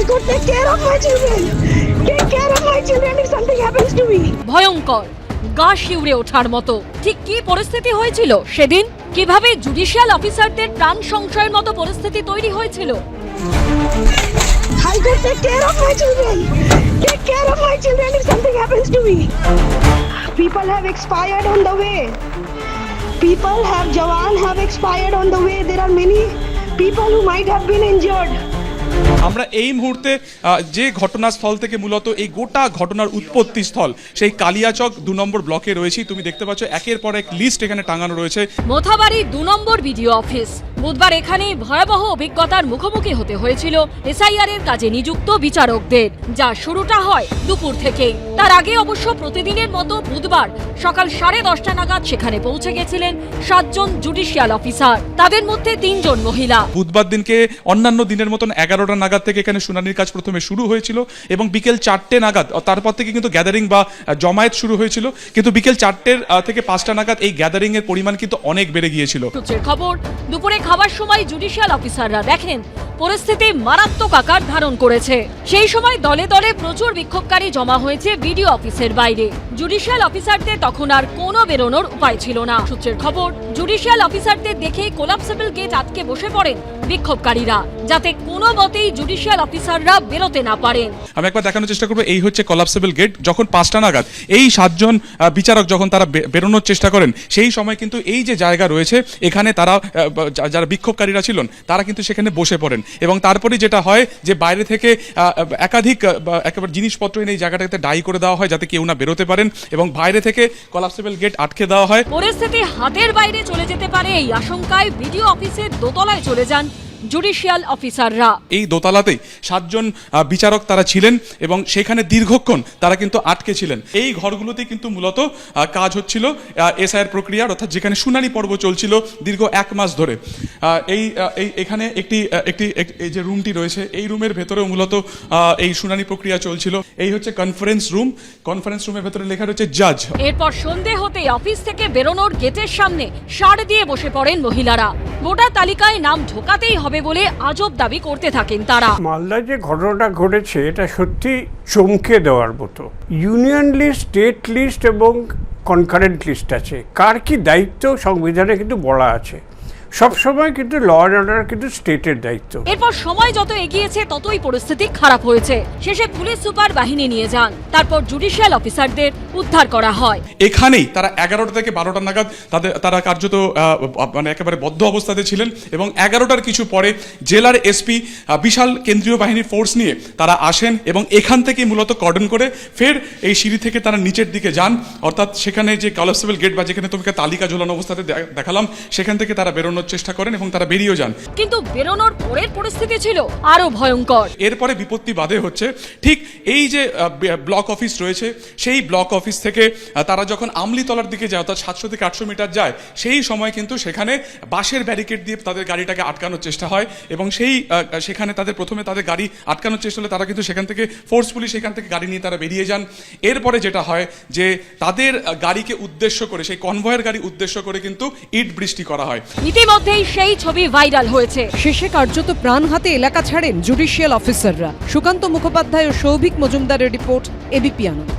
High Court, take care of my children. Take care of my children if something happens to me. ভয়ঙ্কর, গা শিউরে ওঠার মতো। ঠিক কি পরিস্থিতি হয়েছিল সেদিন? কিভাবে জুডিশিয়াল অফিসারদের প্রাণ সংশয়ের মতো পরিস্থিতি তৈরি হয়েছিল? High Court, take care of my children. Take care of my children if something happens to me. People have expired on the way. People have Jawan have expired on the way. There are many people who might have been injured. আমরা এই মুহূর্তে যে ঘটনাস্থল থেকে মূলত এই গোটা ঘটনার উৎপত্তি স্থল সেই কালিয়াচক 2 নম্বর ব্লকে রয়েছি। তুমি দেখতে পাচ্ছ একের পর এক লিস্ট এখানে টাঙানো রয়েছে। মোথাবাড়ি 2 নম্বর বিডিও অফিস। বুধবার এখানে ভয়াবহ অভিজ্ঞতার মুখোমুখি হতে হয়েছিল এসআইআর এর কাজে নিযুক্ত বিচারকদের, যা শুরুটা হয় দুপুর থেকেই। তার আগে অবশ্য প্রতিদিনের মতো বুধবার সকাল 10:30 নাগাদ সেখানে পৌঁছে গেছিলেন 7 জন জুডিশিয়াল অফিসার, তাদের মধ্যে 3 জন মহিলা। বুধবার দিনকে অন্যান্য দিনের মতন 11টা নাগাদ থেকে এখানে শুনানির কাজ প্রথমে শুরু হয়েছিল এবং বিকেল 4টে নাগাদ তারপর থেকে কিন্তু গ্যাদারিং বা জমায়েত শুরু হয়েছিল, কিন্তু বিকেল 4টে থেকে 5টা নাগাদ এই গ্যাদারিং এর পরিমাণ কিন্তু অনেক বেড়ে গিয়েছিল। সূত্রের খবর, দুপুরে খাবার সময় জুডিশিয়াল অফিসাররা দেখেন পরিস্থিতি মারাত্মক আকার ধারণ করেছে। সেই সময় দলে দলে প্রচুর বিক্ষোভকারী জমা হয়েছে বিডিও অফিসের বাইরে। জুডিশিয়াল অফিসারদের তখন আর কোনো বেরোনোর উপায় ছিল না। সূত্রের খবর, জুডিশিয়াল অফিসারদের দেখে কোলাপসেবল গেট আটকে বসে পড়েন বিক্ষোভকারীরা, যাতে কোনো মতেই জুডিশিয়াল অফিসাররা বেরোতে না পারেন। আমি একবার দেখানোর চেষ্টা করবো, এই হচ্ছে কোলাপসেবল গেট। যখন 5টা নাগাদ এই 7 জন বিচারক যখন তারা বেরোনোর চেষ্টা করেন, সেই সময় কিন্তু এই যে জায়গা রয়েছে এখানে তারা যারা বিক্ষোভকারীরা ছিলেন তারা কিন্তু সেখানে বসে পড়েন এবং তারপরে যেটা হয় যে বাইরে থেকে একাধিক একেবারে জিনিসপত্র এনে এই জায়গাটাতে ডাই করে দেওয়া হয় যাতে কেউ না বেরোতে পারেন এবং বাইরে থেকে কোলাপসেবল গেট আটকে দেওয়া হয়। পরিস্থিতি হাতের বাইরে চলে যেতে পারে এই আশঙ্কায় বিডিও অফিসের দোতলায় চলে যান জুডিশিয়াল অফিসাররা। এই দোতলাতেই 7 জন বিচারক তারা ছিলেন এবং সেখানে দীর্ঘক্ষণ তারা কিন্তু আটকে ছিলেন। এই ঘরগুলোতেই কিন্তু মূলত কাজ হচ্ছিল এসআইআর প্রক্রিয়ার, অর্থাৎ যেখানে শুনানি পর্ব চলছিল দীর্ঘ 1 মাস ধরে। এখানে একটি এই যে রুমটি রয়েছে, এই রুমের ভেতরেও মূলত এই শুনানি প্রক্রিয়া চলছিল। এই হচ্ছে কনফারেন্স রুম। কনফারেন্স রুমের ভেতরে লেখা রয়েছে জাজ। এরপর সন্ধে হতেই অফিস থেকে বেরোনোর গেটের সামনে সাড় দিয়ে বসে পড়েন মহিলারা। ভোটার তালিকায় নাম ঢোকাতেই হবে বলে আজব দাবি করতে থাকেন তারা। মালদায় যে ঘটনাটা ঘটেছে এটা সত্যি চমকে দেওয়ার মতো। ইউনিয়ন লিস্ট, স্টেট লিস্ট এবং কনকারেন্ট লিস্ট আছে। কার কি দায়িত্ব সংবিধানে কিন্তু বলা আছে। সবসময় কিন্তু ল অ্যান্ড অর্ডার কিন্তু স্টেটের দায়িত্ব। এরপর সময় যত এগিয়েছে ততই পরিস্থিতি খারাপ হয়েছে। শেষে পুলিশ সুপার বাহিনী নিয়ে যান, তারপর জুডিশিয়াল অফিসারদের উদ্ধার করা হয়। এখানেই তারা 11টা থেকে 12টা নাগাদ তারা কার্যত মানে একেবারে বদ্ধ অবস্থাতে ছিলেন এবং 11টার কিছু পরে জেলার এসপি বিশাল কেন্দ্রীয় বাহিনীর ফোর্স নিয়ে তারা আসেন এবং এখান থেকে মূলত কর্ডন করে ফের এই সিঁড়ি থেকে তারা নিচের দিকে যান, অর্থাৎ সেখানে যে কোলাপসেবল গেট বা যেখানে তোমাকে তালিকা ঝোলানো অবস্থাতে দেখালাম সেখান থেকে তারা বেরোনোর চেষ্টা করেন এবং তারা বেরিয়ে যান। কিন্তু বেরোনোর পরের পরিস্থিতি ছিল আরো ভয়ঙ্কর। এরপরে বিপত্তি বাধে হচ্ছে ঠিক এই যে ব্লক অফিস রয়েছে, সেই ব্লক অফিস থেকে তারা যখন আমলিতলার দিকে যায়, অর্থাৎ 700 থেকে 800 মিটার যায়, সেই সময় কিন্তু সেখানে বাঁশের ব্যারিকেড দিয়ে তাদের গাড়িটাকে আটকানোর চেষ্টা হয় এবং সেখানে তাদের প্রথমে তাদের গাড়ি আটকানোর চেষ্টা হলে তারা কিন্তু সেখান থেকে ফোর্সফুলি সেখান থেকে গাড়ি নিয়ে তারা বেরিয়ে যান। এরপরে যেটা হয় যে তাদের গাড়িকে উদ্দেশ্য করে, সেই কনভয়ের গাড়ি উদ্দেশ্য করে কিন্তু ইট বৃষ্টি করা হয়। ইতিমধ্যেই সেই ছবি ভাইরাল হয়েছে। শেষে কার্যত প্রাণ হাতে এলাকা ছাড়েন জুডিশিয়াল অফিসাররা। সুকান্ত মুখোপাধ্যায় ও সৌভিক মজুমদারের রিপোর্ট, এবিপি আনন্দ।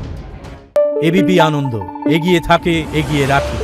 এবিপি আনন্দ, এগিয়ে থাকে, এগিয়ে রাখে।